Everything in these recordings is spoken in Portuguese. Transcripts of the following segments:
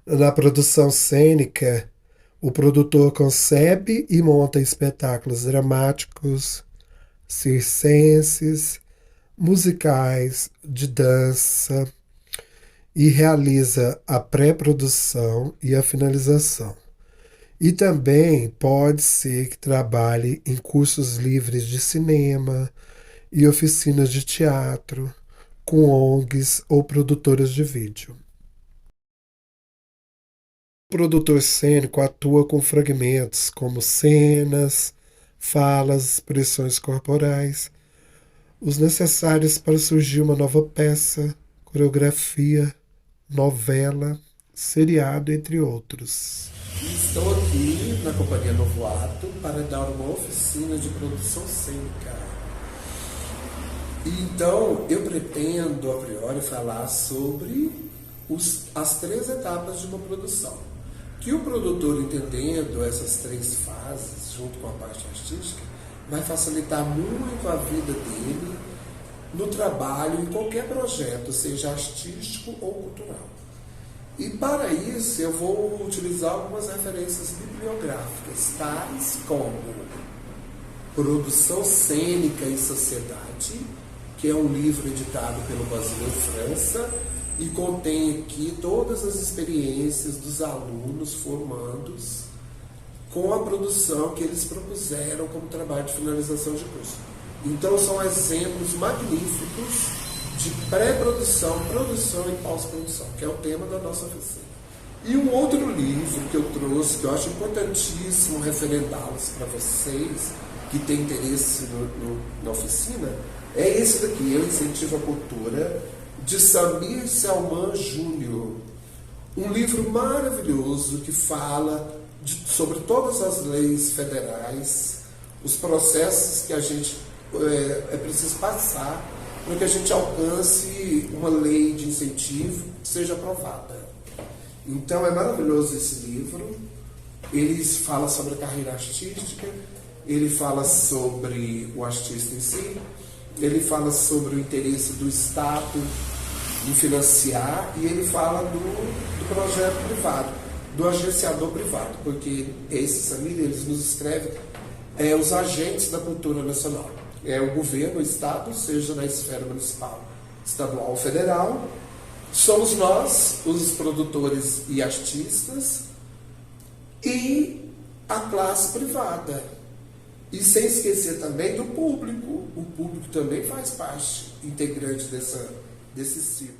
Na produção cênica, o produtor concebe e monta espetáculos dramáticos, circenses, musicais, de dança e realiza a pré-produção e a finalização. E também pode ser que trabalhe em cursos livres de cinema e oficinas de teatro, com ONGs ou produtoras de vídeo. O produtor cênico atua com fragmentos como cenas, falas, expressões corporais, os necessários para surgir uma nova peça, coreografia, novela, seriado, entre outros. Estou aqui na Companhia Novo Ato para dar uma oficina de produção cênica. Então, eu pretendo, a priori, falar sobre as três etapas de uma produção. Que o produtor, entendendo essas três fases, junto com a parte artística, vai facilitar muito a vida dele no trabalho, em qualquer projeto, seja artístico ou cultural. E para isso eu vou utilizar algumas referências bibliográficas, tais como Produção Cênica e Sociedade, que é um livro editado pelo Brasil França e contém aqui todas as experiências dos alunos formandos com a produção que eles propuseram como trabalho de finalização de curso. Então são exemplos magníficos de pré-produção, produção e pós-produção, que é o tema da nossa oficina. E um outro livro que eu trouxe, que eu acho importantíssimo referendá-los para vocês que têm interesse na oficina, é esse daqui, Eu Incentivo à Cultura, de Samir Selman Júnior. Um livro maravilhoso que fala sobre todas as leis federais, os processos que a gente é preciso passar para que a gente alcance uma lei de incentivo que seja aprovada. Então é maravilhoso esse livro. Ele fala sobre a carreira artística, ele fala sobre o artista em si, ele fala sobre o interesse do Estado em financiar e ele fala do projeto privado, do agenciador privado, porque esses Samir, eles nos escrevem os agentes da cultura nacional. É o governo, o Estado, seja na esfera municipal, estadual ou federal. Somos nós, os produtores e artistas, e a classe privada. E sem esquecer também do público. O público também faz parte integrante desse ciclo.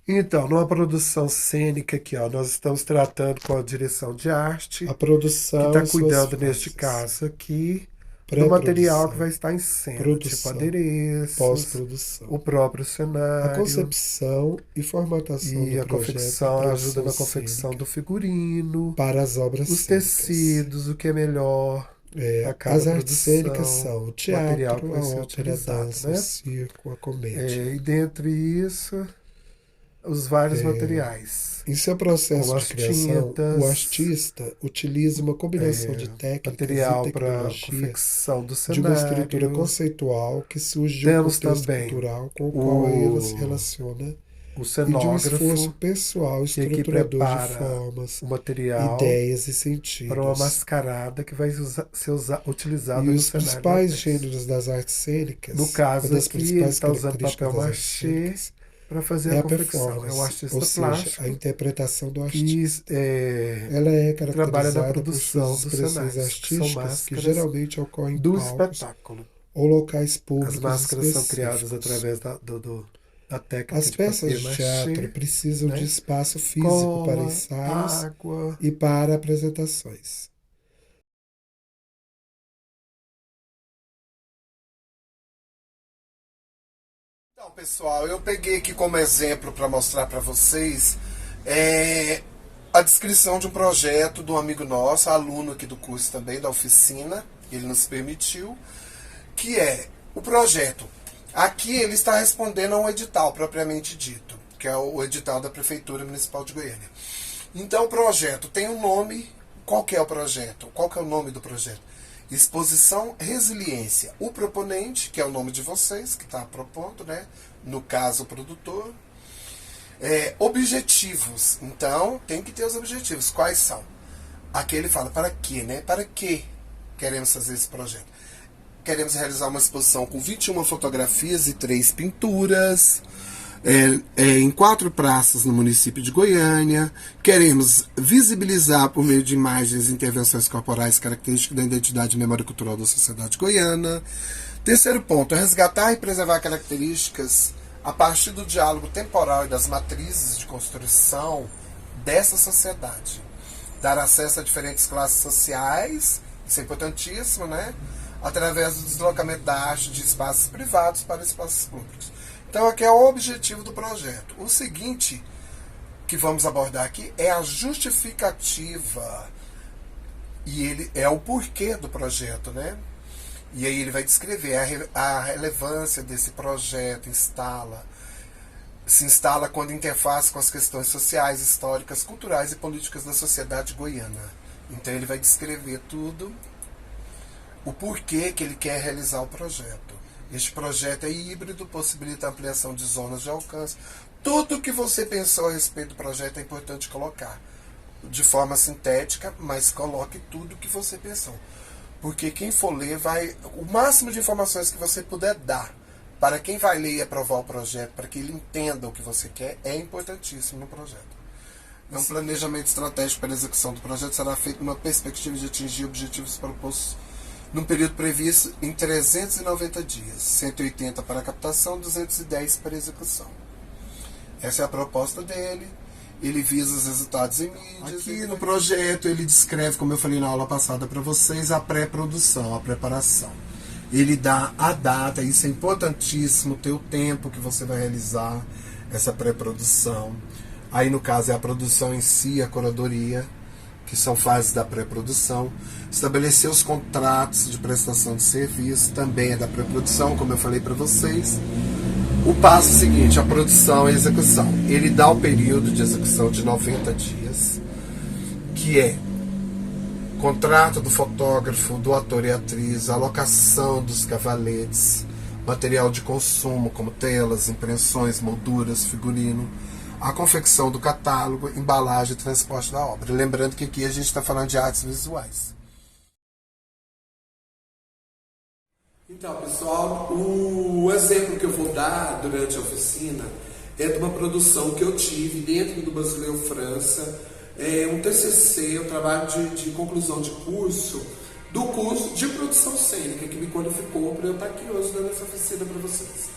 Então, numa produção cênica aqui, ó, nós estamos tratando com a direção de arte, A que produção está e suas cuidando, neste fases. caso aqui, do material que vai Pré-produção, estar em cena, tipo produção, adereços, pós-produção. o próprio A cenário, concepção e formatação do e a projeto em confecção, ajuda produção na confecção cênica do figurino, para as obras os cênicas. tecidos, o que é melhor para cada As artes cênicas produção, são o o material que teatro, a vai ser ópera, a utilizado, dança, o né? circo, a comédia. E dentre isso, os vários materiais, Em seu como processo de as criação, o tintas, artista utiliza uma combinação de técnicas e material para tecnologia confecção do de uma estrutura cenário. conceitual que surge de um Temos contexto também cultural com o qual ela se o, relaciona o e de um esforço cenógrafo, pessoal que aqui estruturador de prepara formas, o material ideias e para uma sentidos. mascarada que vai ser E utilizada no os cenário da principais peça. gêneros das artes No cênicas, uma caso das aqui, ele principais está usando características papel das artes machê cênicas, para fazer é a a confecção. É um performance, ou artista seja, a plástico interpretação do que, artista. Ela é que trabalha na caracterizada por suas produção dos expressões cenários, que são artísticas que máscaras geralmente ocorrem em do palcos espetáculo. ou locais As públicos máscaras são criadas específicos. através da técnica As de peças papier de teatro mâché, precisam de né? espaço físico para Cola, ensaios água. e para apresentações. Então, pessoal, eu peguei aqui como exemplo para mostrar para vocês a descrição de um projeto de um amigo nosso, aluno aqui do curso também, da oficina, ele nos permitiu, que é o projeto. Aqui ele está respondendo a um edital propriamente dito, que é o edital da Prefeitura Municipal de Goiânia. Então o projeto tem um nome. Qual que é o projeto? Qual que é o nome do projeto? Exposição Resiliência. O proponente, que é o nome de vocês, que está propondo, né? No caso o produtor, Objetivos. Então, tem que ter os objetivos. Quais são? Aqui ele fala, para quê, né? Para que queremos fazer esse projeto? Queremos realizar uma exposição com 21 fotografias e 3 pinturas, em 4 praças no município de Goiânia. Queremos visibilizar por meio de imagens e intervenções corporais características da identidade e memória cultural da sociedade goiana. Terceiro ponto, resgatar e preservar características a partir do diálogo temporal e das matrizes de construção dessa sociedade. Dar acesso a diferentes classes sociais, isso é importantíssimo, né? Através do deslocamento da arte de espaços privados para espaços públicos. Então, aqui é o objetivo do projeto. O seguinte que vamos abordar aqui é a justificativa. E ele é o porquê do projeto, né? E aí ele vai descrever a relevância desse projeto, se instala quando interface com as questões sociais, históricas, culturais e políticas da sociedade goiana. Então ele vai descrever tudo, o porquê que ele quer realizar o projeto. Este projeto é híbrido, possibilita a ampliação de zonas de alcance. Tudo que você pensou a respeito do projeto é importante colocar. De forma sintética, mas coloque tudo que você pensou. Porque quem for ler vai... O máximo de informações que você puder dar para quem vai ler e aprovar o projeto, para que ele entenda o que você quer, é importantíssimo no projeto. Um planejamento estratégico para a execução do projeto será feito numa perspectiva de atingir objetivos propostos num período previsto em 390 dias, 180 para a captação, 210 para a execução. Essa é a proposta dele. Ele visa os resultados em mídias. Aqui no projeto ele descreve, como eu falei na aula passada para vocês, a pré-produção, a preparação. Ele dá a data, isso é importantíssimo, ter o tempo que você vai realizar essa pré-produção. Aí no caso é a produção em si, a curadoria, que são fases da pré-produção. Estabelecer os contratos de prestação de serviço, também é da pré-produção, como eu falei para vocês. O passo seguinte, a produção e a execução. Ele dá o período de execução de 90 dias, que é contrato do fotógrafo, do ator e atriz, alocação dos cavaletes, material de consumo como telas, impressões, molduras, figurino, a confecção do catálogo, embalagem e transporte da obra. Lembrando que aqui a gente está falando de artes visuais. Então, pessoal, o exemplo que eu vou dar durante a oficina é de uma produção que eu tive dentro do Basileu França, um TCC, um trabalho de conclusão de curso, do curso de produção cênica, que me qualificou para eu estar aqui hoje dando essa oficina para vocês.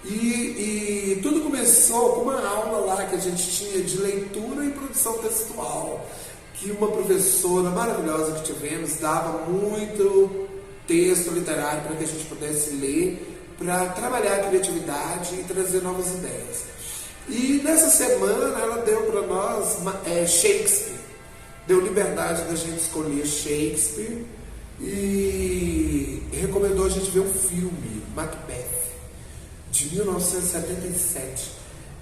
E tudo começou com uma aula lá que a gente tinha de leitura e produção textual, que uma professora maravilhosa que tivemos dava muito texto literário para que a gente pudesse ler, para trabalhar a criatividade e trazer novas ideias. E nessa semana ela deu para nós Shakespeare, deu liberdade da gente escolher Shakespeare e recomendou a gente ver um filme, Macbeth, de 1977.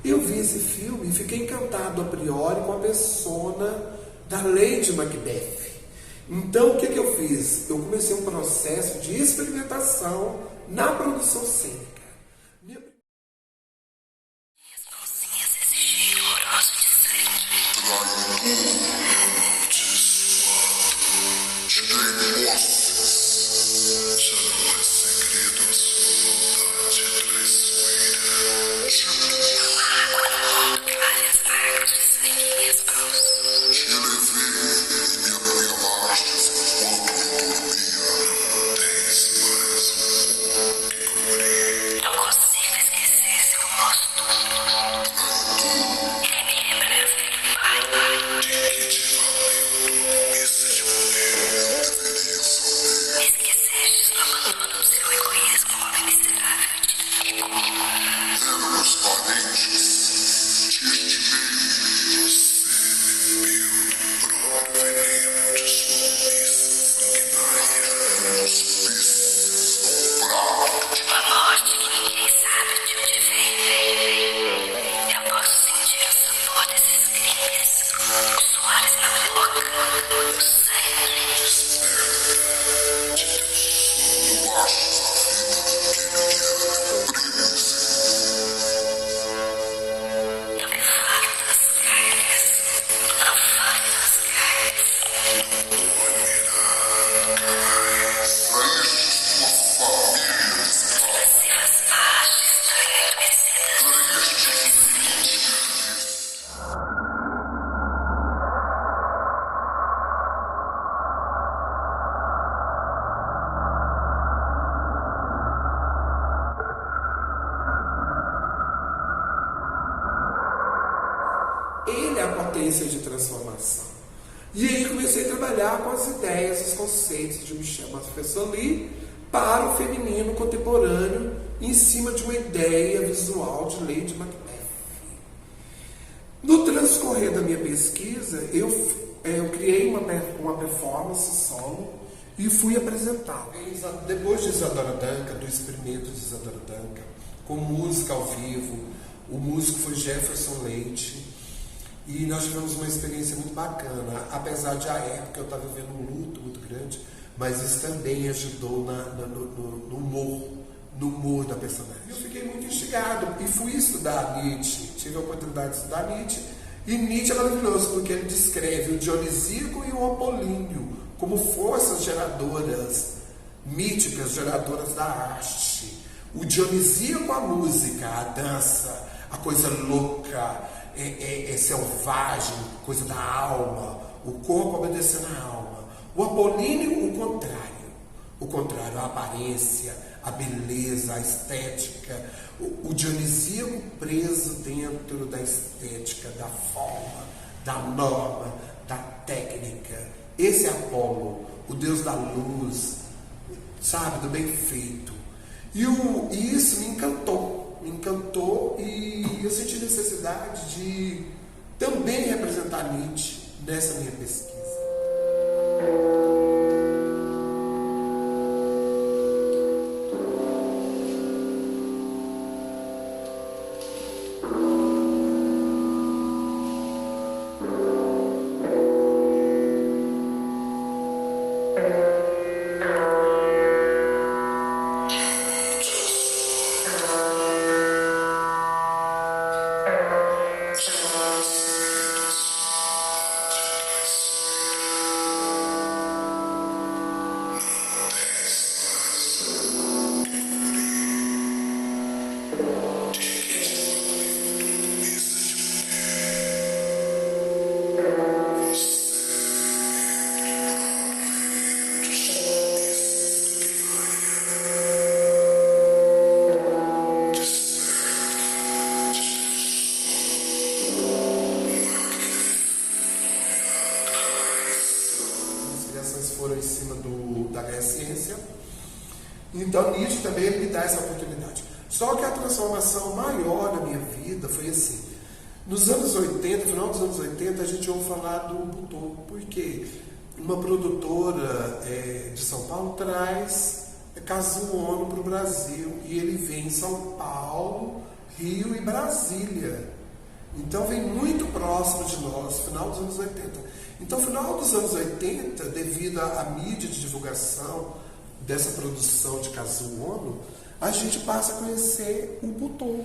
Eu vi esse filme e fiquei encantado a priori com a persona da Lady Macbeth. Então o que eu fiz? Eu comecei um processo de experimentação na produção cênica. sequência de transformação. E aí comecei a trabalhar com as ideias, os conceitos de Michel Maffesoli para o feminino contemporâneo, em cima de uma ideia visual de Lady Macbeth. No transcorrer da minha pesquisa, eu criei uma performance solo e fui apresentá-la. Depois de Isadora Duncan, do experimento de Isadora Duncan, com música ao vivo, o músico foi Jefferson Leite, e nós tivemos uma experiência muito bacana, apesar de a época eu estava vivendo um luto muito grande, mas isso também ajudou no humor da personagem. Eu fiquei muito instigado e fui estudar Nietzsche, tive a oportunidade de estudar Nietzsche, e Nietzsche é maravilhoso porque ele descreve o Dionisíaco e o Apolíneo como forças geradoras, míticas, geradoras da arte. O Dionisíaco, a música, a dança, a coisa louca, selvagem, coisa da alma, o corpo obedecendo à alma. O Apolíneo, o contrário, a aparência, a beleza, a estética. O Dionisíaco preso dentro da estética, da forma, da norma, da técnica. Esse é Apolo, o deus da luz, sabe, do bem feito. E isso me encantou e eu senti necessidade de também representar Nietzsche nessa minha pesquisa. Foram em cima da ciência. Então Nietzsche também me dá essa oportunidade. Só que a transformação maior na minha vida foi assim. Nos anos 80, final dos anos 80, a gente ouve falar do Butô, porque uma produtora de São Paulo traz Kazuo para o Brasil, e ele vem em São Paulo, Rio e Brasília. Então vem muito próximo de nós, final dos anos 80. Então, no final dos anos 80, devido à mídia de divulgação dessa produção de Kazuo, a gente passa a conhecer o Butô.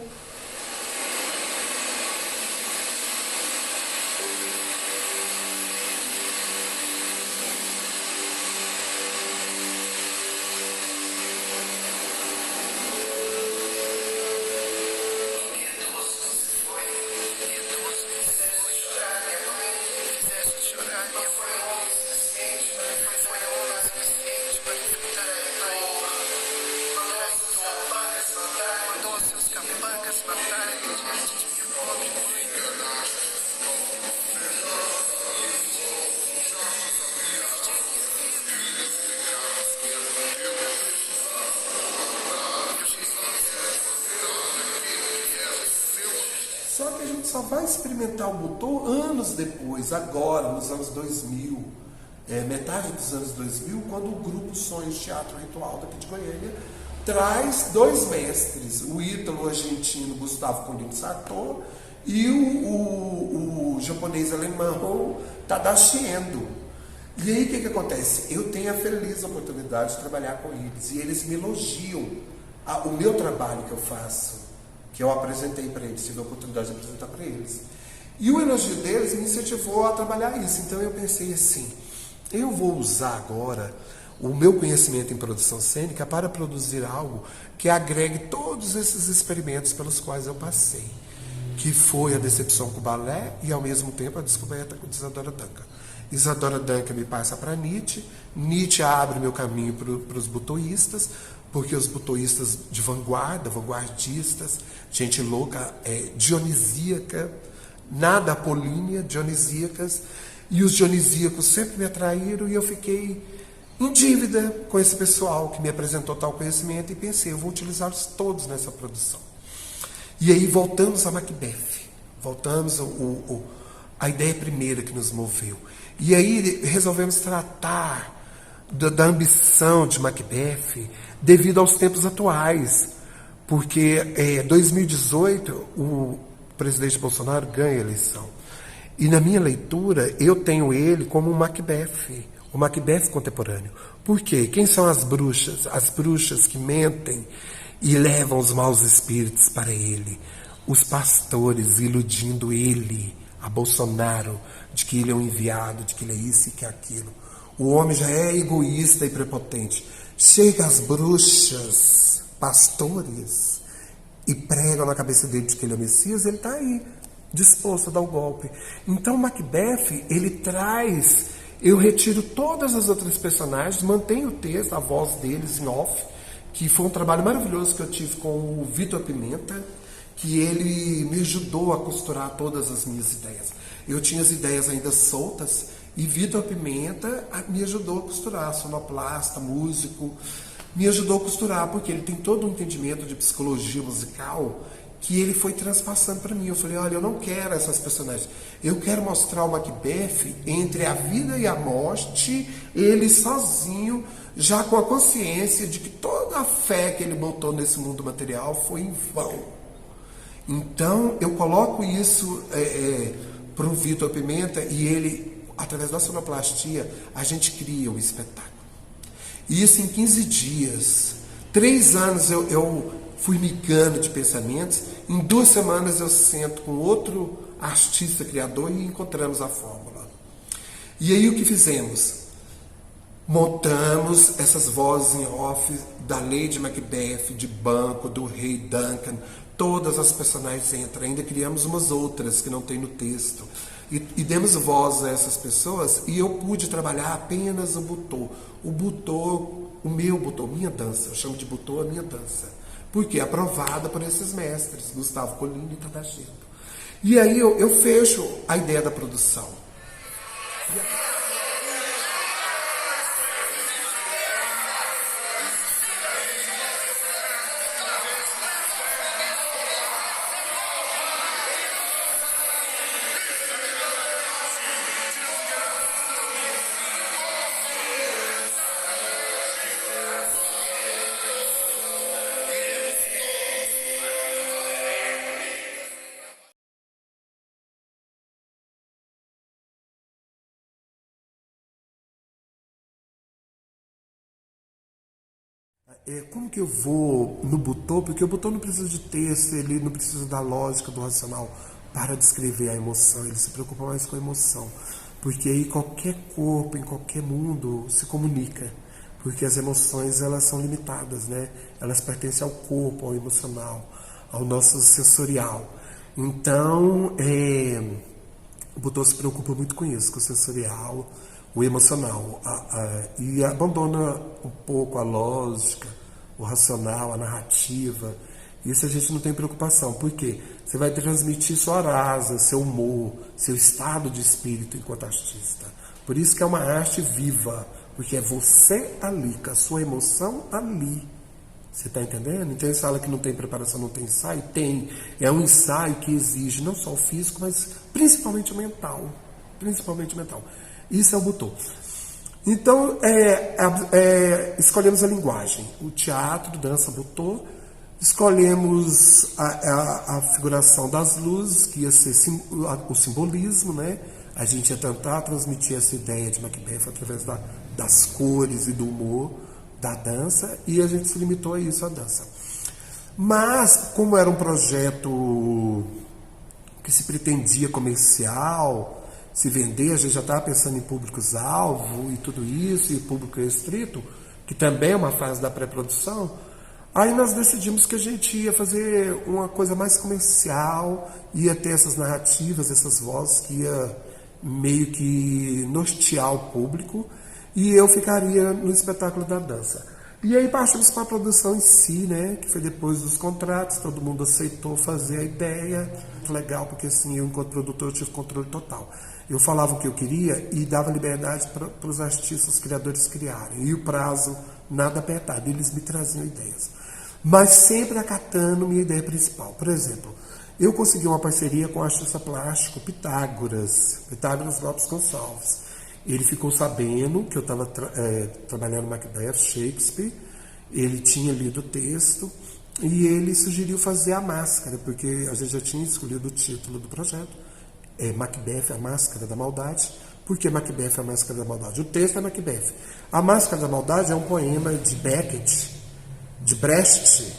Só que a gente só vai experimentar o Butô anos depois, agora, nos anos 2000, metade dos anos 2000, quando o grupo Sonhos Teatro Ritual daqui de Goiânia traz dois mestres, o ítalo-argentino Gustavo Coutinho Sartor e o japonês-alemão Tadashi Endo. E aí o que acontece? Eu tenho a feliz oportunidade de trabalhar com eles, e eles me elogiam o meu trabalho que eu faço, que eu apresentei para eles, tive a oportunidade de apresentar para eles. E o elogio deles me incentivou a trabalhar isso. Então eu pensei assim, eu vou usar agora o meu conhecimento em produção cênica para produzir algo que agregue todos esses experimentos pelos quais eu passei, que foi a decepção com o balé e ao mesmo tempo a descoberta com Isadora Duncan. Isadora Duncan me passa para Nietzsche, Nietzsche abre meu caminho para os butoístas, porque os butoístas de vanguarda, vanguardistas, gente louca, dionisíaca, nada apolínea, dionisíacas, e os dionisíacos sempre me atraíram e eu fiquei em dívida com esse pessoal que me apresentou tal conhecimento e pensei, eu vou utilizá-los todos nessa produção. E aí voltamos a Macbeth, voltamos a ideia primeira que nos moveu. E aí resolvemos tratar da ambição de Macbeth devido aos tempos atuais, porque em 2018 o presidente Bolsonaro ganha a eleição. E na minha leitura, eu tenho ele como um Macbeth, o Macbeth contemporâneo. Por quê? Quem são as bruxas? As bruxas que mentem e levam os maus espíritos para ele. Os pastores iludindo ele, a Bolsonaro, de que ele é um enviado, de que ele é isso e que é aquilo. O homem já é egoísta e prepotente. Chega as bruxas, pastores, e pregam na cabeça dele de que ele é o Messias, ele está aí, disposto a dar o golpe. Então Macbeth, ele traz, eu retiro todas as outras personagens, mantenho o texto, a voz deles em off, que foi um trabalho maravilhoso que eu tive com o Vitor Pimenta, que ele me ajudou a costurar todas as minhas ideias. Eu tinha as ideias ainda soltas, e Vitor Pimenta me ajudou a costurar, sonoplasta, músico, me ajudou a costurar, porque ele tem todo um entendimento de psicologia musical que ele foi transpassando para mim. Eu falei, olha, eu não quero essas personagens. Eu quero mostrar o Macbeth entre a vida e a morte, ele sozinho, já com a consciência de que toda a fé que ele botou nesse mundo material foi em vão. Então, eu coloco isso para o Vitor Pimenta e ele, através da sonoplastia, a gente cria o espetáculo. E isso em 15 dias. 3 anos eu fui migando de pensamentos. Em 2 semanas eu sento com outro artista, criador e encontramos a fórmula. E aí o que fizemos? Montamos essas vozes em off da Lady Macbeth, de Banco, do Rei Duncan. Todas as personagens entram. Ainda criamos umas outras que não tem no texto. E demos voz a essas pessoas e eu pude trabalhar apenas o butô. O butô, o meu butô, minha dança. Eu chamo de butô a minha dança. Porque aprovada por esses mestres, Gustavo Colini e Tadagento. E aí eu fecho a ideia da produção. Como que eu vou no butô? Porque o butô não precisa de texto, ele não precisa da lógica, do racional para descrever a emoção, ele se preocupa mais com a emoção. Porque aí qualquer corpo, em qualquer mundo, se comunica. Porque as emoções, elas são limitadas, né? Elas pertencem ao corpo, ao emocional, ao nosso sensorial. Então, o butô se preocupa muito com isso, com o sensorial, o emocional, e abandona um pouco a lógica, o racional, a narrativa. Isso a gente não tem preocupação. Por quê? Você vai transmitir sua rasa, seu humor, seu estado de espírito enquanto artista. Por isso que é uma arte viva, porque é você ali, com a sua emoção ali. Você está entendendo? Então eles falam que não tem preparação, não tem ensaio. Tem. É um ensaio que exige não só o físico, mas principalmente o mental. Principalmente o mental. Isso é o butô. Então, escolhemos a linguagem. O teatro, dança, butô. Escolhemos a figuração das luzes, que ia ser o simbolismo, né? A gente ia tentar transmitir essa ideia de Macbeth através das cores e do humor da dança, e a gente se limitou a isso, a dança. Mas, como era um projeto que se pretendia comercial, se vender, a gente já estava pensando em públicos-alvo e tudo isso, e público restrito, que também é uma fase da pré-produção. Aí nós decidimos que a gente ia fazer uma coisa mais comercial, ia ter essas narrativas, essas vozes que ia meio que nortear o público, e eu ficaria no espetáculo da dança. E aí partimos para a produção em si, né, que foi depois dos contratos, todo mundo aceitou fazer a ideia, muito legal, porque assim, eu enquanto produtor eu tive controle total. Eu falava o que eu queria e dava liberdade para os artistas, os criadores criarem. E o prazo nada apertado, eles me traziam ideias. Mas sempre acatando minha ideia principal. Por exemplo, eu consegui uma parceria com o artista plástico Pitágoras Lopes Gonçalves. Ele ficou sabendo que eu estava trabalhando no Macbeth, Shakespeare, ele tinha lido o texto e ele sugeriu fazer a máscara, porque a gente já tinha escolhido o título do projeto, Macbeth, a Máscara da Maldade. Por que Macbeth, a Máscara da Maldade? O texto é Macbeth. A Máscara da Maldade é um poema de Beckett, de Brecht,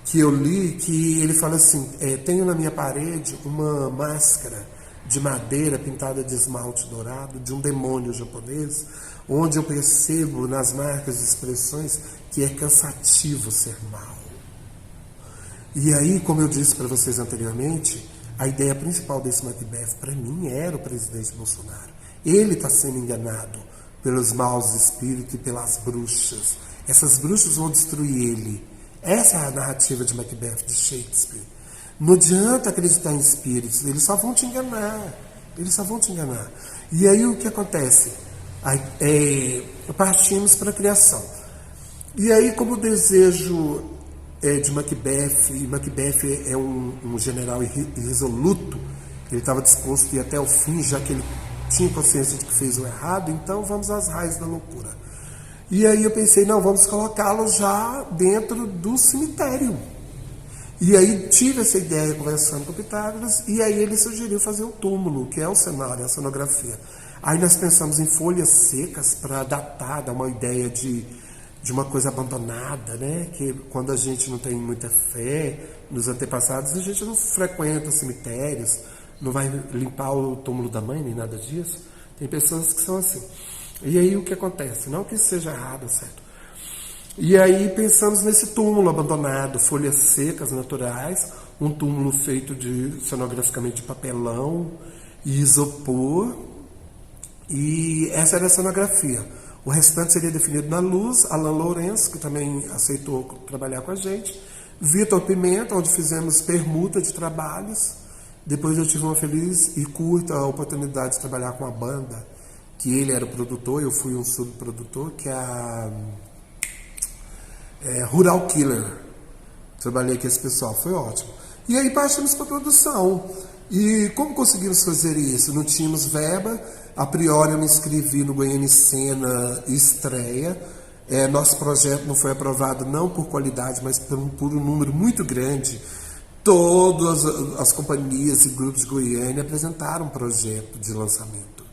que eu li, que ele fala assim, tenho na minha parede uma máscara de madeira pintada de esmalte dourado, de um demônio japonês, onde eu percebo nas marcas e expressões que é cansativo ser mal. E aí, como eu disse para vocês anteriormente, a ideia principal desse Macbeth, para mim, era o presidente Bolsonaro. Ele está sendo enganado pelos maus espíritos e pelas bruxas. Essas bruxas vão destruir ele. Essa é a narrativa de Macbeth, de Shakespeare. Não adianta acreditar em espíritos, eles só vão te enganar. Eles só vão te enganar. E aí o que acontece? Partimos para a criação. E aí, como o desejo de Macbeth, e Macbeth é um general irresoluto, ele estava disposto a ir até o fim, já que ele tinha consciência de que fez o errado, então vamos às raízes da loucura. E aí eu pensei, não, vamos colocá-lo já dentro do cemitério. E aí tive essa ideia conversando com o Pitágoras, e aí ele sugeriu fazer o túmulo, que é o cenário, a cenografia. Aí nós pensamos em folhas secas para datar, dar uma ideia de uma coisa abandonada, né? Que quando a gente não tem muita fé nos antepassados, a gente não frequenta cemitérios, não vai limpar o túmulo da mãe, nem nada disso. Tem pessoas que são assim. E aí o que acontece? Não que isso seja errado, certo? E aí pensamos nesse túmulo abandonado, folhas secas naturais, um túmulo feito cenograficamente de papelão e isopor, e essa era a cenografia. O restante seria definido na luz. Alan Lourenço, que também aceitou trabalhar com a gente, Vitor Pimenta, onde fizemos permuta de trabalhos. Depois eu tive uma feliz e curta oportunidade de trabalhar com a banda, que ele era o produtor, eu fui um subprodutor, que é a Rural Killer. Trabalhei com esse pessoal, foi ótimo. E aí partimos para a produção. E como conseguimos fazer isso? Não tínhamos verba. A priori eu me inscrevi no Goiânia Cena Estreia. Nosso projeto não foi aprovado não por qualidade, mas por um número muito grande. Todas as companhias e grupos de Goiânia apresentaram um projeto de lançamento.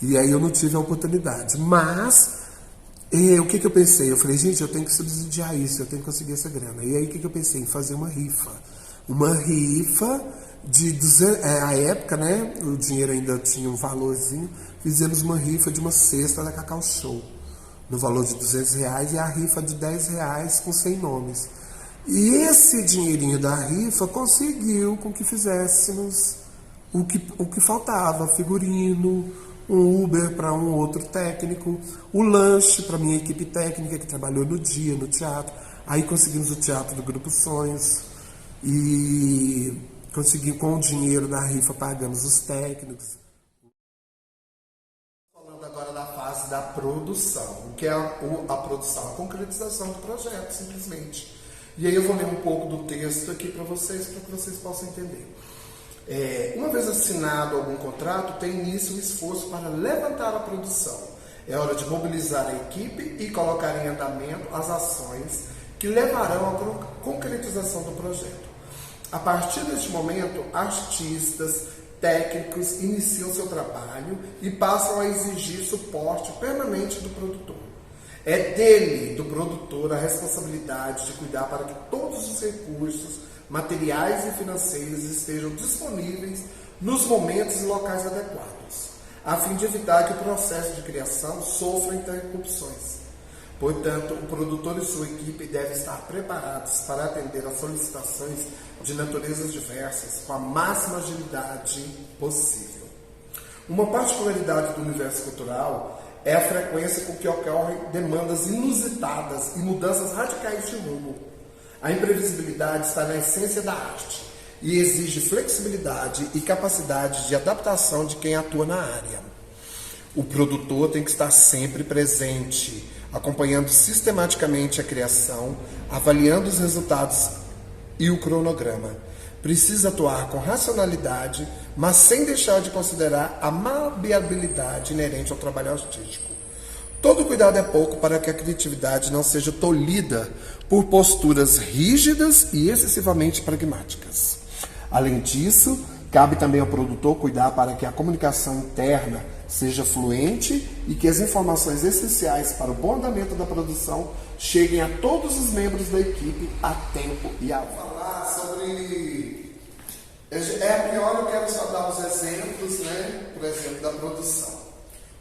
E aí eu não tive a oportunidade. Mas o que eu pensei? Eu falei, gente, eu tenho que subsidiar isso, eu tenho que conseguir essa grana. E aí o que eu pensei? Em fazer uma rifa. Uma rifa de 200, a época, né, o dinheiro ainda tinha um valorzinho. Fizemos uma rifa de uma cesta da Cacau Show, no valor de R$200, e a rifa de R$10 com 100 nomes. E esse dinheirinho da rifa conseguiu com que fizéssemos o que faltava, figurino, um Uber para um outro técnico, o lanche para minha equipe técnica que trabalhou no dia, no teatro. Aí conseguimos o teatro do Grupo Sonhos e conseguimos, com o dinheiro da rifa, pagamos os técnicos. Falando agora da fase da produção, o que é a produção, a concretização do projeto, simplesmente. E aí eu vou ler um pouco do texto aqui para que vocês possam entender. Uma vez assinado algum contrato, tem início o esforço para levantar a produção. É hora de mobilizar a equipe e colocar em andamento as ações que levarão à concretização do projeto. A partir deste momento, artistas, técnicos iniciam seu trabalho e passam a exigir suporte permanente do produtor. É dele, do produtor, a responsabilidade de cuidar para que todos os recursos materiais e financeiros estejam disponíveis nos momentos e locais adequados, a fim de evitar que o processo de criação sofra interrupções. Portanto, o produtor e sua equipe devem estar preparados para atender às solicitações de naturezas diversas com a máxima agilidade possível. Uma particularidade do universo cultural é a frequência com que ocorrem demandas inusitadas e mudanças radicais de rumo. A imprevisibilidade está na essência da arte. e exige flexibilidade e capacidade de adaptação de quem atua na área. O produtor tem que estar sempre presente, acompanhando sistematicamente a criação, avaliando os resultados e o cronograma. Precisa atuar com racionalidade, mas sem deixar de considerar a maleabilidade inerente ao trabalho artístico. Todo cuidado é pouco para que a criatividade não seja tolhida por posturas rígidas e excessivamente pragmáticas. Além disso, cabe também ao produtor cuidar para que a comunicação interna seja fluente e que as informações essenciais para o bom andamento da produção cheguem a todos os membros da equipe a tempo e a falar sobre... a priori eu quero só dar os exemplos, por exemplo, da produção.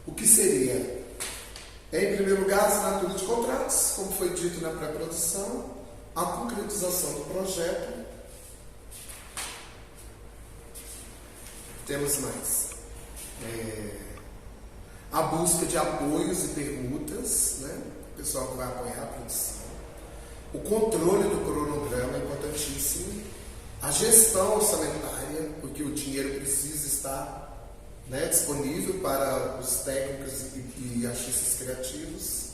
O que seria? Em primeiro lugar, a assinatura de contratos, como foi dito na pré-produção, a concretização do projeto. Temos mais. A busca de apoios e permutas, o pessoal que vai apoiar a produção. O controle do cronograma é importantíssimo. A gestão orçamentária, porque o dinheiro precisa estar disponível para os técnicos e artistas criativos.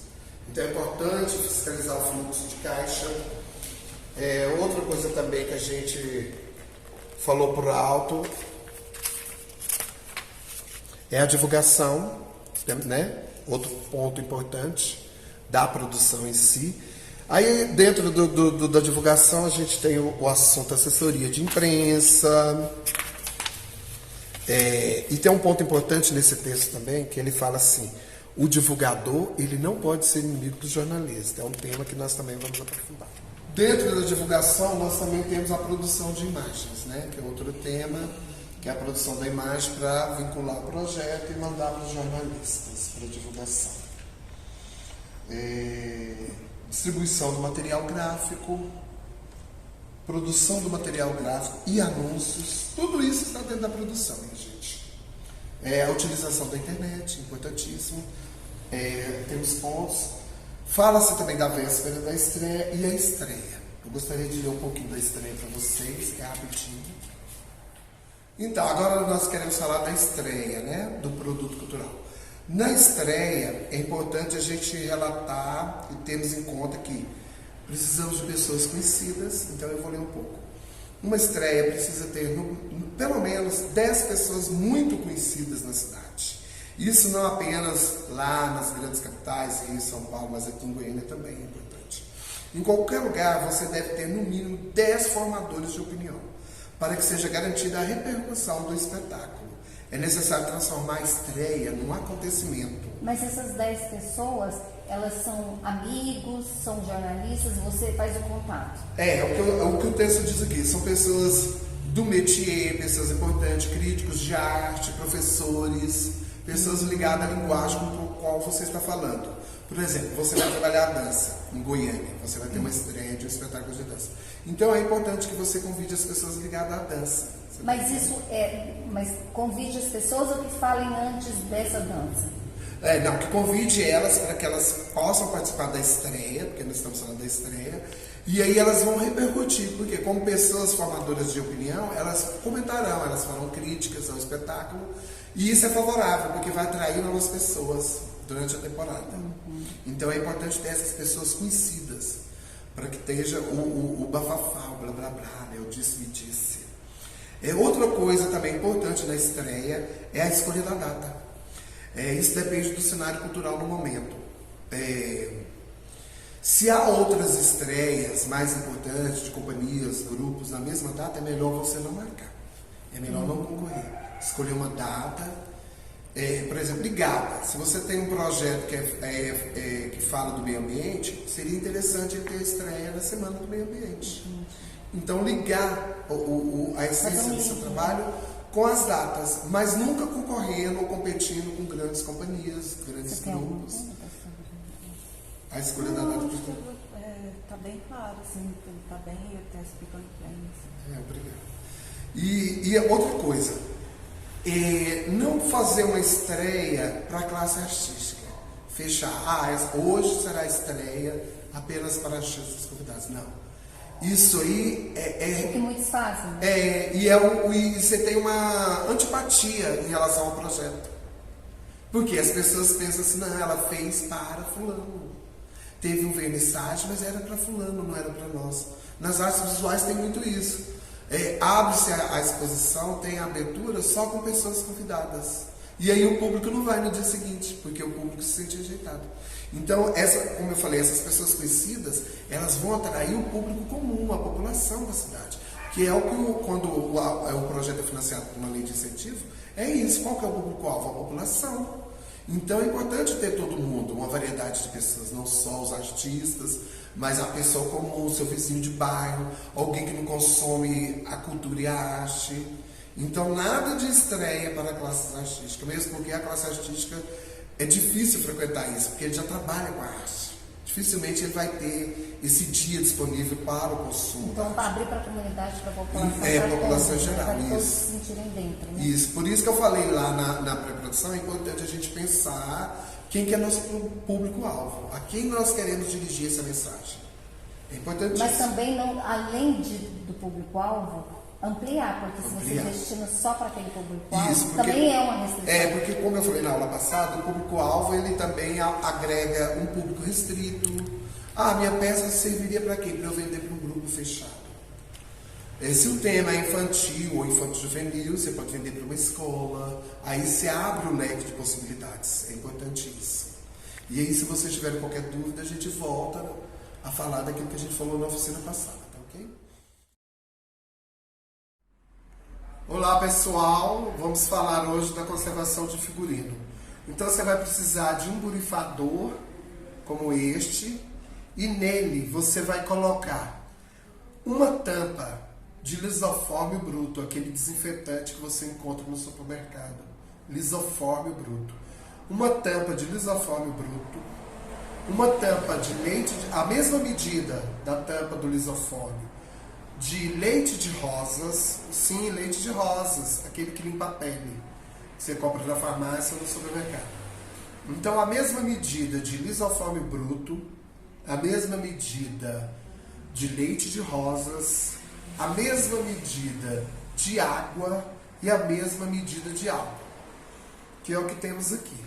Então é importante fiscalizar o fluxo de caixa. Outra coisa também que a gente falou por alto é a divulgação, outro ponto importante da produção em si. Aí dentro da divulgação a gente tem o assunto assessoria de imprensa. E tem um ponto importante nesse texto também, que ele fala assim: o divulgador ele não pode ser inimigo do jornalista. É um tema que nós também vamos aprofundar. Dentro da divulgação, nós também temos a produção de imagens, que é outro tema, que é a produção da imagem para vincular o projeto e mandar para os jornalistas para divulgação. Distribuição do material gráfico, produção do material gráfico e anúncios, tudo isso está dentro da produção, gente. A utilização da internet, importantíssimo. Temos pontos. Fala-se também da véspera da estreia e a estreia. Eu gostaria de ler um pouquinho da estreia para vocês, que é rapidinho. Então, agora nós queremos falar da estreia, do produto cultural. Na estreia, é importante a gente relatar e termos em conta que precisamos de pessoas conhecidas, então eu vou ler um pouco. Uma estreia precisa ter pelo menos 10 pessoas muito conhecidas na cidade. Isso não apenas lá nas grandes capitais, Rio e São Paulo, mas aqui em Goiânia também é importante. Em qualquer lugar, você deve ter no mínimo 10 formadores de opinião, para que seja garantida a repercussão do espetáculo. É necessário transformar a estreia num acontecimento. Mas essas 10 pessoas, elas são amigos, são jornalistas, você faz o contato? O que o texto diz aqui, são pessoas do métier, pessoas importantes, críticos de arte, professores, pessoas ligadas à linguagem com a qual você está falando. Por exemplo, você vai trabalhar a dança em Goiânia, você vai ter uma estreia de um espetáculo de dança. Então é importante que você convide as pessoas ligadas à dança. Mas convide as pessoas ou que falem antes dessa dança? Que convide elas para que elas possam participar da estreia, porque nós estamos falando da estreia, e aí elas vão repercutir, porque como pessoas formadoras de opinião, elas comentarão, elas farão críticas ao espetáculo, e isso é favorável, porque vai atrair novas pessoas durante a temporada. Então é importante ter essas pessoas conhecidas, para que esteja o bafafá, o blá blá blá, o disse-me-disse. Outra coisa também importante na estreia é a escolha da data. Isso depende do cenário cultural no momento. Se há outras estreias mais importantes de companhias, grupos na mesma data, é melhor você não marcar. É melhor não concorrer. Escolher uma data, por exemplo, ligada. Se você tem um projeto que fala do meio ambiente, seria interessante ter a estreia na Semana do Meio Ambiente. Então, ligar a essência do seu trabalho com as datas, mas nunca concorrendo ou competindo com grandes companhias, grandes grupos. A escolha da data está bem claro, assim, está bem, até explicando bem. Obrigado. E outra coisa, não fazer uma estreia para a classe artística. Fechar, hoje será a estreia apenas para artistas convidados. Não. Isso aí O que muitos fazem. Né? e você tem uma antipatia em relação ao projeto. Porque as pessoas pensam assim, não, ela fez para fulano. Teve um vernissage, mas era para fulano, não era para nós. Nas artes visuais tem muito isso. Abre-se a exposição, tem a abertura só com pessoas convidadas. E aí o público não vai no dia seguinte, porque o público se sente rejeitado. Então, como eu falei, essas pessoas conhecidas, elas vão atrair o público comum, a população da cidade. Que é o que, quando o projeto é financiado por uma lei de incentivo, é isso. Qual que é o público-alvo? A população. Então é importante ter todo mundo, uma variedade de pessoas, não só os artistas, mas a pessoa comum, o seu vizinho de bairro, alguém que não consome a cultura e a arte. Então nada de estreia para classes artísticas, mesmo porque a classe artística é difícil frequentar isso, porque ele já trabalha com a arte. Dificilmente ele vai ter esse dia disponível para o consumo. Então, para abrir para a comunidade, para a população. A população geral, para todos isso. se sentirem dentro. Né? Isso, por isso que eu falei lá na pré-produção, é importante a gente pensar quem que é nosso público-alvo, a quem nós queremos dirigir essa mensagem. É importante. Mas também, não, além do público-alvo, ampliar, porque se você destina só para aquele público-alvo, também é uma restrição. Porque como eu falei na aula passada, o público-alvo ele também agrega um público restrito. Minha peça serviria para quê? Para eu vender para um grupo fechado. Se o tema é infantil ou infanto-juvenil, você pode vender para uma escola. Aí você abre o leque de possibilidades. É importante isso. E aí, se vocês tiverem qualquer dúvida, a gente volta a falar daquilo que a gente falou na oficina passada, tá ok? Olá pessoal, vamos falar hoje da conservação de figurino. Então você vai precisar de um borrifador como este e nele você vai colocar uma tampa de lisofórmio bruto, aquele desinfetante que você encontra no supermercado, lisofórmio bruto. Uma tampa de lisofórmio bruto, uma tampa de leite, a mesma medida da tampa do lisofórmio, de leite de rosas, sim, leite de rosas, aquele que limpa a pele, que você compra na farmácia ou no supermercado. Então, a mesma medida de lisofórmio bruto, a mesma medida de leite de rosas, a mesma medida de água e a mesma medida de álcool, que é o que temos aqui.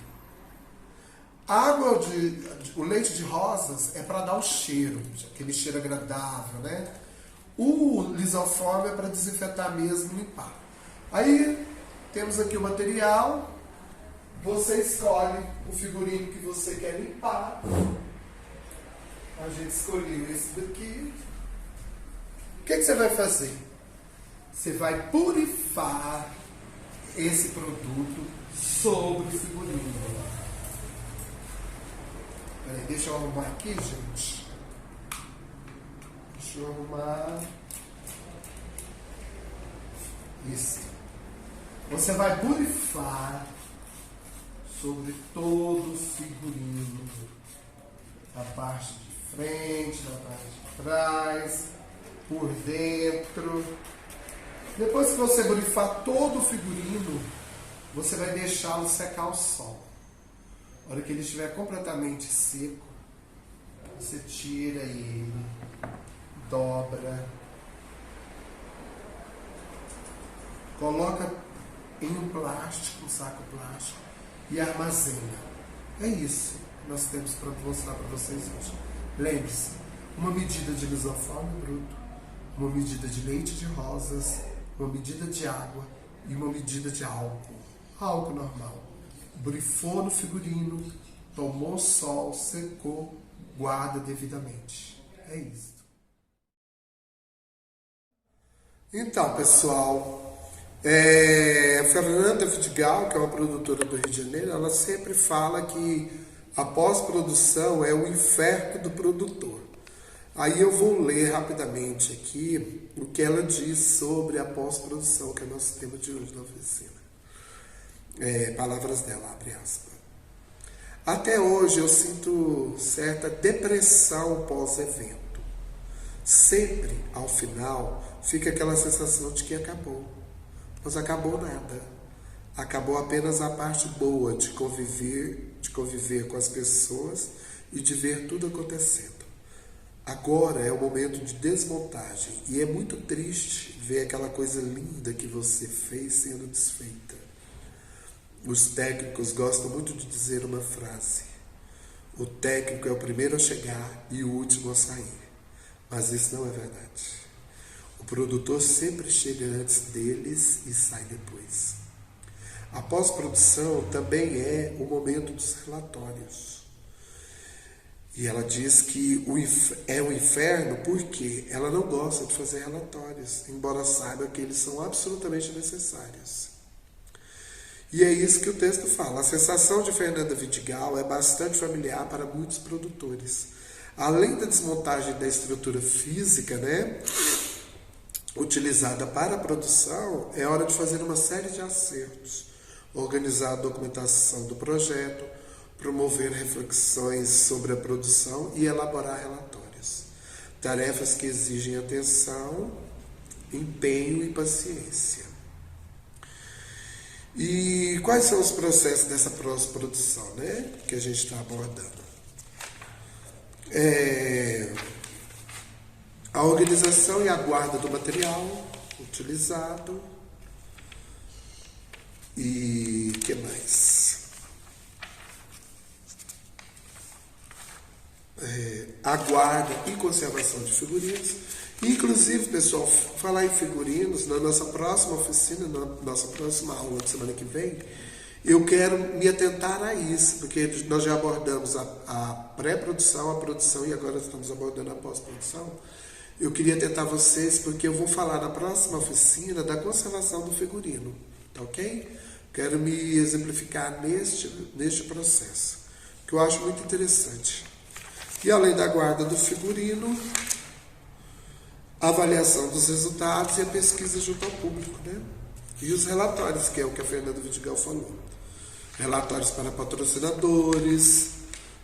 O leite de rosas é para dar o cheiro, aquele cheiro agradável, né? O lisofórmio é para desinfetar mesmo, limpar. Aí temos aqui o material, você escolhe o figurino que você quer limpar. A gente escolheu esse daqui. O que você vai fazer? Você vai purifar esse produto sobre o figurino. Peraí, deixa eu arrumar aqui, gente. Deixa eu arrumar. Isso. Você vai borrifar sobre todo o figurino. Da parte de frente, da parte de trás, por dentro. Depois que você borrifar todo o figurino, você vai deixá-lo secar ao sol. Na hora que ele estiver completamente seco, você tira ele, dobra, coloca em um plástico, um saco plástico e armazena. É isso que nós temos para mostrar para vocês hoje. Lembre-se, uma medida de lisofórmio bruto, uma medida de leite de rosas, uma medida de água e uma medida de álcool. Álcool normal. Borrifou no figurino, tomou sol, secou, guarda devidamente. É isso. Então, pessoal, a Fernanda Vidigal, que é uma produtora do Rio de Janeiro, ela sempre fala que a pós-produção é o inferno do produtor. Aí eu vou ler rapidamente aqui o que ela diz sobre a pós-produção, que é o nosso tema de hoje da oficina. Palavras dela, abre aspas. Até hoje eu sinto certa depressão pós-evento. Sempre, ao final, fica aquela sensação de que acabou. Mas acabou nada. Acabou apenas a parte boa de conviver com as pessoas e de ver tudo acontecendo. Agora é o momento de desmontagem e é muito triste ver aquela coisa linda que você fez sendo desfeita. Os técnicos gostam muito de dizer uma frase: o técnico é o primeiro a chegar e o último a sair. Mas isso não é verdade. O produtor sempre chega antes deles e sai depois. A pós-produção também é o momento dos relatórios. E ela diz que é um inferno porque ela não gosta de fazer relatórios, embora saiba que eles são absolutamente necessários. E é isso que o texto fala. A sensação de Fernanda Vidigal é bastante familiar para muitos produtores. Além da desmontagem da estrutura física, né, utilizada para a produção, é hora de fazer uma série de acertos, organizar a documentação do projeto, promover reflexões sobre a produção e elaborar relatórios. Tarefas que exigem atenção, empenho e paciência. E quais são os processos dessa pós-produção, né, que a gente está abordando? A organização e a guarda do material utilizado. E o que mais? A guarda e conservação de figurinos. Inclusive, pessoal, falar em figurinos, na nossa próxima oficina, na nossa próxima aula de semana que vem, eu quero me atentar a isso, porque nós já abordamos a pré-produção, a produção e agora estamos abordando a pós-produção. Eu queria atentar vocês, porque eu vou falar na próxima oficina da conservação do figurino, tá ok? Quero me exemplificar neste processo, que eu acho muito interessante. E além da guarda do figurino, a avaliação dos resultados e a pesquisa junto ao público, né? E os relatórios, que é o que a Fernanda Vidigal falou. Relatórios para patrocinadores,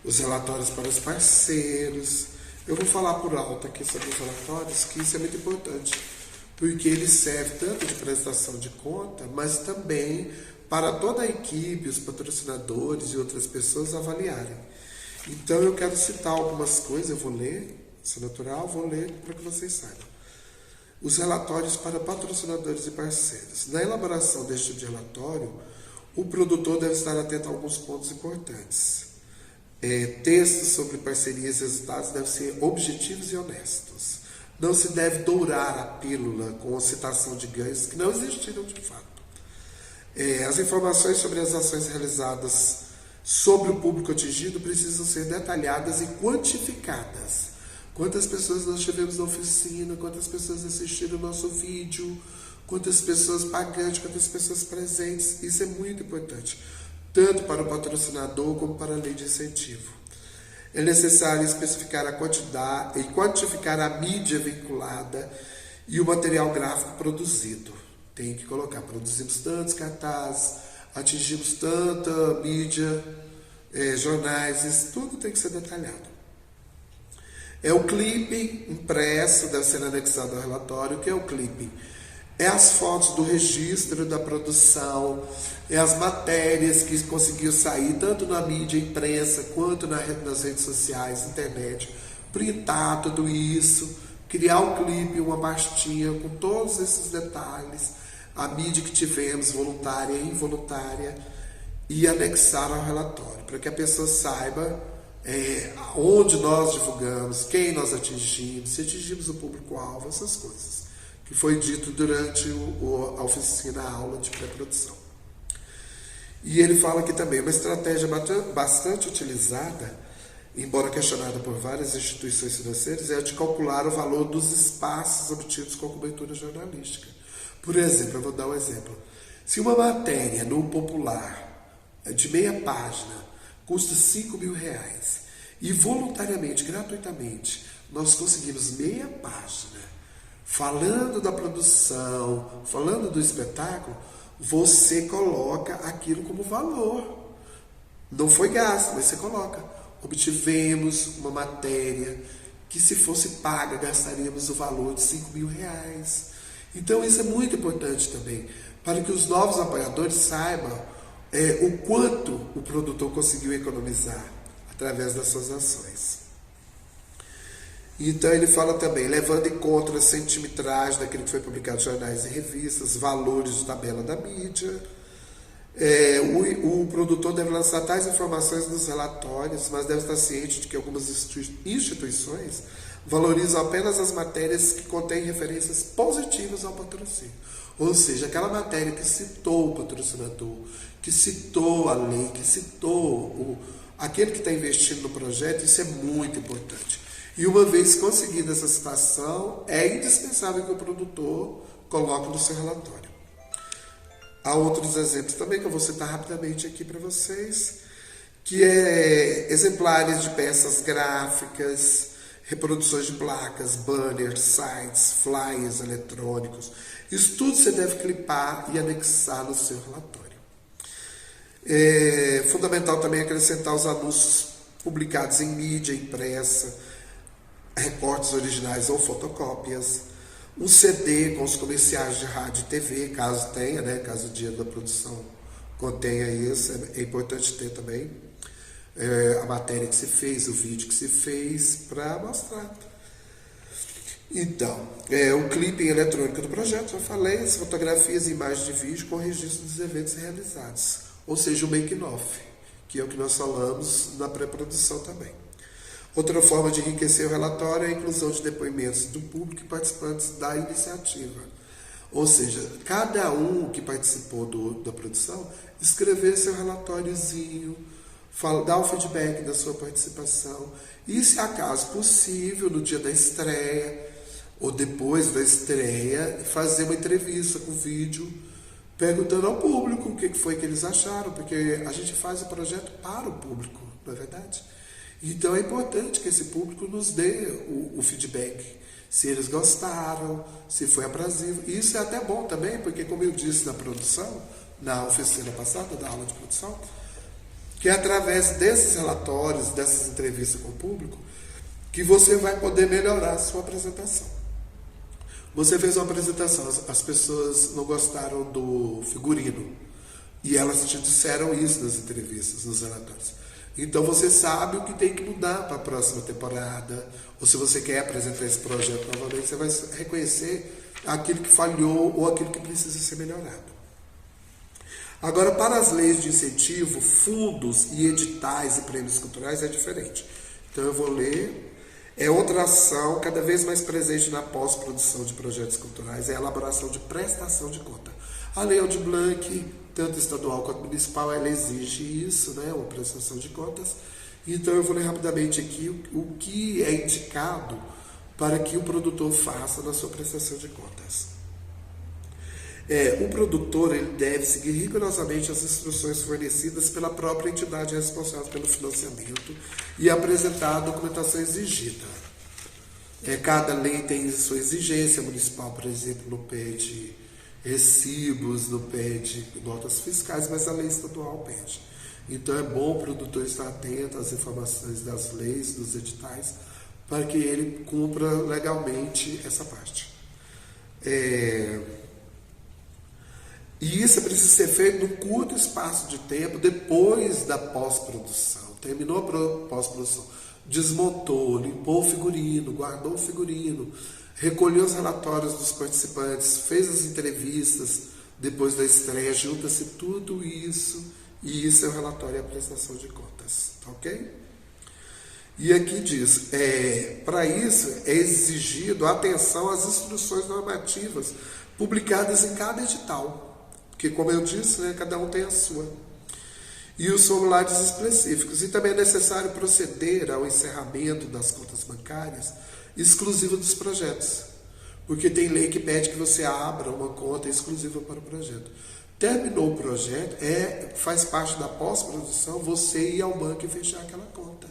os relatórios para os parceiros. Eu vou falar por alto aqui sobre os relatórios, que isso é muito importante, porque ele serve tanto de prestação de conta, mas também para toda a equipe, os patrocinadores e outras pessoas avaliarem. Então eu quero citar algumas coisas, eu vou ler, isso é natural, vou ler para que vocês saibam. Os relatórios para patrocinadores e parceiros. Na elaboração deste relatório, o produtor deve estar atento a alguns pontos importantes. Textos sobre parcerias e resultados devem ser objetivos e honestos. Não se deve dourar a pílula com citação de ganhos que não existiram de fato. As informações sobre as ações realizadas sobre o público atingido precisam ser detalhadas e quantificadas. Quantas pessoas nós tivemos na oficina, quantas pessoas assistiram o nosso vídeo, quantas pessoas pagantes, quantas pessoas presentes. Isso é muito importante, tanto para o patrocinador como para a lei de incentivo. É necessário especificar a quantidade e quantificar a mídia vinculada e o material gráfico produzido. Tem que colocar, produzimos tantos cartazes, atingimos tanta mídia, jornais, isso tudo tem que ser detalhado. O clipe impresso deve ser anexado ao relatório. O que é o clipe? As fotos do registro da produção, as matérias que conseguiu sair tanto na mídia impressa quanto nas redes sociais, internet, printar tudo isso, criar o clipe, uma pastinha com todos esses detalhes, a mídia que tivemos, voluntária e involuntária, e anexar ao relatório, para que a pessoa saiba onde nós divulgamos, quem nós atingimos, se atingimos o público-alvo, essas coisas, que foi dito durante a oficina, a aula de pré-produção. E ele fala aqui também, uma estratégia bastante utilizada, embora questionada por várias instituições financeiras, é a de calcular o valor dos espaços obtidos com a cobertura jornalística. Por exemplo, eu vou dar um exemplo. Se uma matéria no Popular, de meia página, custa R$5.000 e voluntariamente, gratuitamente, nós conseguimos meia página falando da produção, falando do espetáculo, você coloca aquilo como valor. Não foi gasto, mas você coloca. Obtivemos uma matéria que, se fosse paga, gastaríamos o valor de R$5.000. Então isso é muito importante também, para que os novos apoiadores saibam o quanto o produtor conseguiu economizar através das suas ações. Então ele fala também, levando em conta a centimetragem daquilo que foi publicado em jornais e revistas, valores de tabela da mídia. O produtor deve lançar tais informações nos relatórios, mas deve estar ciente de que algumas instituições valorizam apenas as matérias que contêm referências positivas ao patrocínio. Ou seja, aquela matéria que citou o patrocinador, que citou a lei, que citou aquele que está investindo no projeto, isso é muito importante. E uma vez conseguida essa citação, é indispensável que o produtor coloque no seu relatório. Há outros exemplos também que eu vou citar rapidamente aqui para vocês, que é exemplares de peças gráficas, reproduções de placas, banners, sites, flyers eletrônicos. Isso tudo você deve clipar e anexar no seu relatório. É fundamental também acrescentar os anúncios publicados em mídia impressa, recortes originais ou fotocópias, um CD com os comerciais de rádio e TV, caso tenha, né, caso o dia da produção contenha isso, é importante ter também a matéria que se fez, o vídeo que se fez, para mostrar. Então, o clipe eletrônico do projeto, já falei, as fotografias e imagens de vídeo com registro dos eventos realizados, ou seja, o making-off, que é o que nós falamos na pré-produção também. Outra forma de enriquecer o relatório é a inclusão de depoimentos do público e participantes da iniciativa. Ou seja, cada um que participou da produção, escrever seu relatóriozinho, dar o feedback da sua participação e, se acaso possível, no dia da estreia ou depois da estreia, fazer uma entrevista com vídeo, perguntando ao público o que foi que eles acharam, porque a gente faz o projeto para o público, não é verdade? Então é importante que esse público nos dê o feedback, se eles gostaram, se foi aprazível. E isso é até bom também, porque como eu disse na produção, na oficina passada, da aula de produção, que é através desses relatórios, dessas entrevistas com o público, que você vai poder melhorar a sua apresentação. Você fez uma apresentação, as pessoas não gostaram do figurino, e elas te disseram isso nas entrevistas, nos relatórios. Então você sabe o que tem que mudar para a próxima temporada, ou se você quer apresentar esse projeto novamente, você vai reconhecer aquilo que falhou ou aquilo que precisa ser melhorado. Agora, para as leis de incentivo, fundos e editais e prêmios culturais é diferente. Então eu vou ler. É outra ação cada vez mais presente na pós-produção de projetos culturais, é a elaboração de prestação de conta. A Lei Aldir Blanc, tanto estadual quanto municipal, ela exige isso, né, uma prestação de contas. Então eu vou ler rapidamente aqui o que é indicado para que o produtor faça na sua prestação de contas. O produtor ele deve seguir rigorosamente as instruções fornecidas pela própria entidade responsável pelo financiamento e apresentar a documentação exigida. Cada lei tem sua exigência. Municipal, por exemplo, não pede recibos, não pede notas fiscais, mas a lei estadual pede. Então é bom o produtor estar atento às informações das leis, dos editais, para que ele cumpra legalmente essa parte. E isso precisa ser feito num curto espaço de tempo depois da pós-produção. Terminou a pós-produção, desmontou, limpou o figurino, guardou o figurino, recolheu os relatórios dos participantes, fez as entrevistas depois da estreia, junta-se tudo isso, e isso é o relatório e a prestação de contas, tá ok? E aqui diz, para isso é exigido atenção às instruções normativas publicadas em cada edital. Porque, como eu disse, né, cada um tem a sua. E os formulários específicos. E também é necessário proceder ao encerramento das contas bancárias exclusiva dos projetos. Porque tem lei que pede que você abra uma conta exclusiva para o projeto. Terminou o projeto, faz parte da pós-produção você ir ao banco e fechar aquela conta.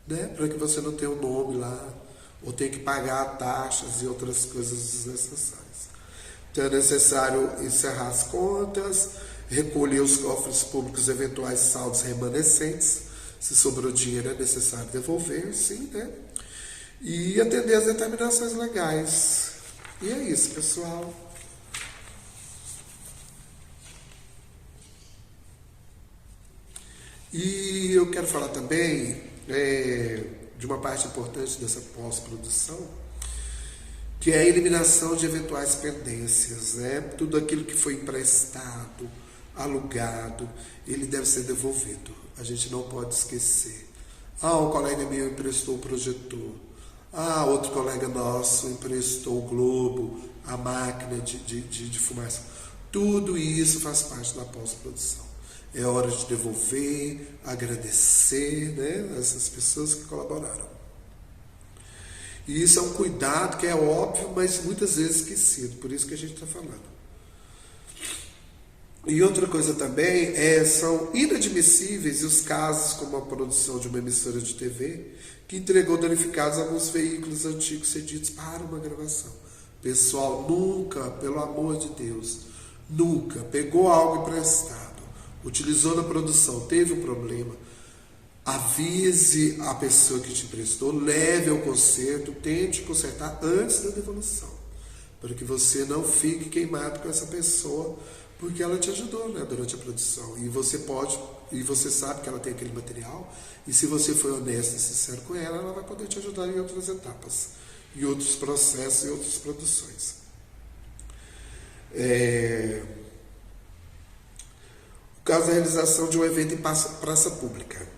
Né? Para que você não tenha o nome lá, ou tenha que pagar taxas e outras coisas desnecessárias. Então é necessário encerrar as contas, recolher os cofres públicos eventuais saldos remanescentes, se sobrou dinheiro é necessário devolver, sim, né? E atender às determinações legais. E é isso, pessoal. E eu quero falar também de uma parte importante dessa pós-produção, que é a eliminação de eventuais pendências, né? Tudo aquilo que foi emprestado, alugado, ele deve ser devolvido. A gente não pode esquecer. Um colega meu emprestou o projetor. Outro colega nosso emprestou o globo, a máquina de fumaça. Tudo isso faz parte da pós-produção. É hora de devolver, agradecer, né, essas pessoas que colaboraram. E isso é um cuidado que é óbvio, mas muitas vezes esquecido. Por isso que a gente está falando. E outra coisa também são inadmissíveis os casos como a produção de uma emissora de TV que entregou danificados alguns veículos antigos cedidos para uma gravação. Pessoal, nunca, pelo amor de Deus, nunca pegou algo emprestado, utilizou na produção, teve um problema, avise a pessoa que te emprestou, leve ao conserto, tente consertar antes da devolução, para que você não fique queimado com essa pessoa, porque ela te ajudou, né, durante a produção, e você sabe que ela tem aquele material, e se você for honesto e sincero com ela, ela vai poder te ajudar em outras etapas, em outros processos e outras produções. O caso da realização de um evento em praça pública.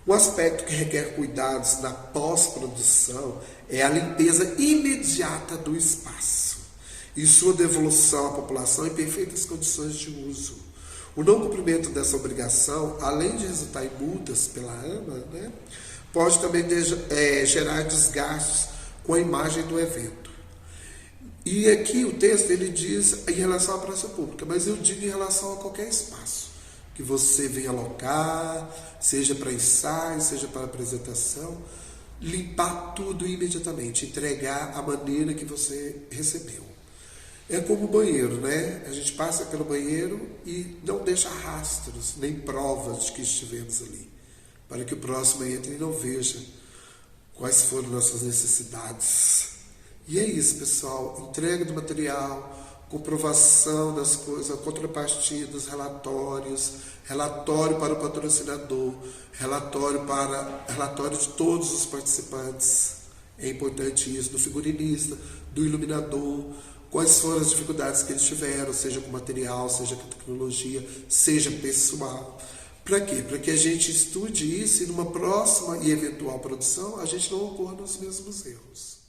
Um aspecto que requer cuidados na pós-produção é a limpeza imediata do espaço e sua devolução à população em perfeitas condições de uso. O não cumprimento dessa obrigação, além de resultar em multas pela AMA, né, pode também gerar desgastes com a imagem do evento. E aqui o texto ele diz em relação à praça pública, mas eu digo em relação a qualquer espaço que você venha alocar, seja para ensaio, seja para apresentação, limpar tudo imediatamente, entregar a maneira que você recebeu. É como o banheiro, né? A gente passa pelo banheiro e não deixa rastros, nem provas de que estivemos ali, para que o próximo entre e não veja quais foram nossas necessidades. E é isso, pessoal. Entrega do material, comprovação das coisas, contrapartida dos relatórios, relatório para o patrocinador, relatório de todos os participantes. É importante isso, do figurinista, do iluminador, quais foram as dificuldades que eles tiveram, seja com material, seja com tecnologia, seja pessoal. Para quê? Para que a gente estude isso e numa próxima e eventual produção a gente não ocorra nos mesmos erros.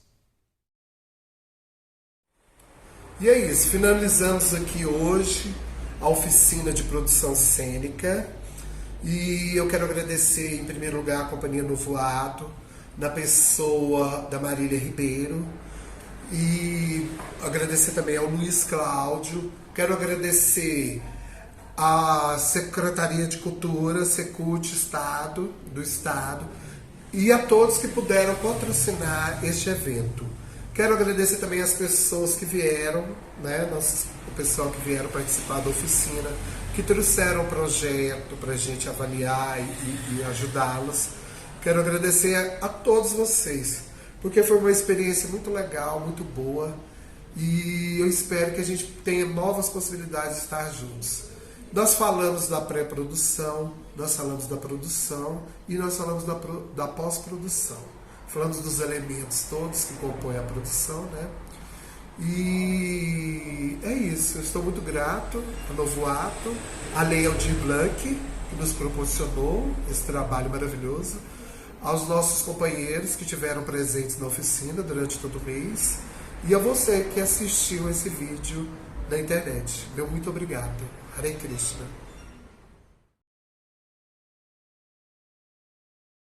E é isso, finalizamos aqui hoje a oficina de produção cênica e eu quero agradecer em primeiro lugar a Companhia Novo Ato, na pessoa da Marília Ribeiro, e agradecer também ao Luiz Cláudio, quero agradecer a Secretaria de Cultura, Secult do Estado, e a todos que puderam patrocinar este evento. Quero agradecer também as pessoas que vieram, né, o pessoal que vieram participar da oficina, que trouxeram o projeto para a gente avaliar e ajudá-los. Quero agradecer a todos vocês, porque foi uma experiência muito legal, muito boa, e eu espero que a gente tenha novas possibilidades de estar juntos. Nós falamos da pré-produção, nós falamos da produção e nós falamos da pós-produção. Falamos dos elementos todos que compõem a produção, né? E é isso, eu estou muito grato ao Novo Ato, a Lei Aldir Blanc, que nos proporcionou esse trabalho maravilhoso, aos nossos companheiros que estiveram presentes na oficina durante todo o mês, e a você que assistiu esse vídeo na internet. Meu muito obrigado. Hare Krishna.